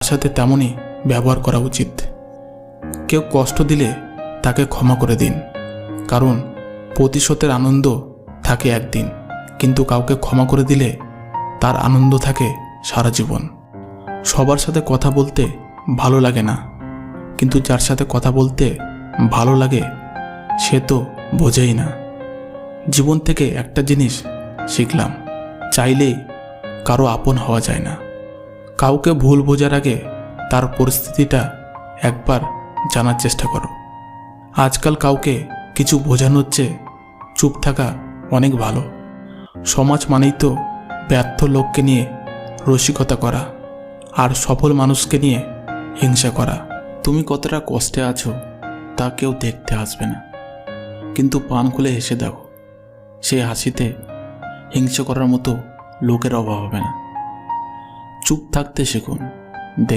সাথে তেমনই ব্যবহার করা উচিত। কেউ কষ্ট দিলে তাকে ক্ষমা করে দিন, কারণ প্রতিশোধের আনন্দ থাকে একদিন, কিন্তু কাউকে ক্ষমা করে দিলে তার আনন্দ থাকে সারা জীবন। সবার সাথে কথা বলতে ভালো লাগে না, কিন্তু যার সাথে কথা বলতে ভালো লাগে সে তো বোঝেই না। জীবন থেকে একটা জিনিস শিখলাম, চাইলেই কারো আপন হওয়া যায় না। কাউকে ভুল বোঝার আগে তার পরিস্থিতিটা একবার জানার চেষ্টা করো। আজকাল কাউকে কিছু বোঝানোর চেয়ে চুপ থাকা অনেক ভালো। সমাজ মানেই তো ব্যর্থ লোককে নিয়ে রসিকতা করা আর সফল মানুষকে নিয়ে হিংসা করা। তুমি কতটা কষ্টে আছো তা কেউ দেখতে আসবে না, কিন্তু পান খুলে হেসে দেখো, সেই হাসিতে হিংসা করার মতো লোকের অভাব হবে না। চুপ থাকতে শিখুন।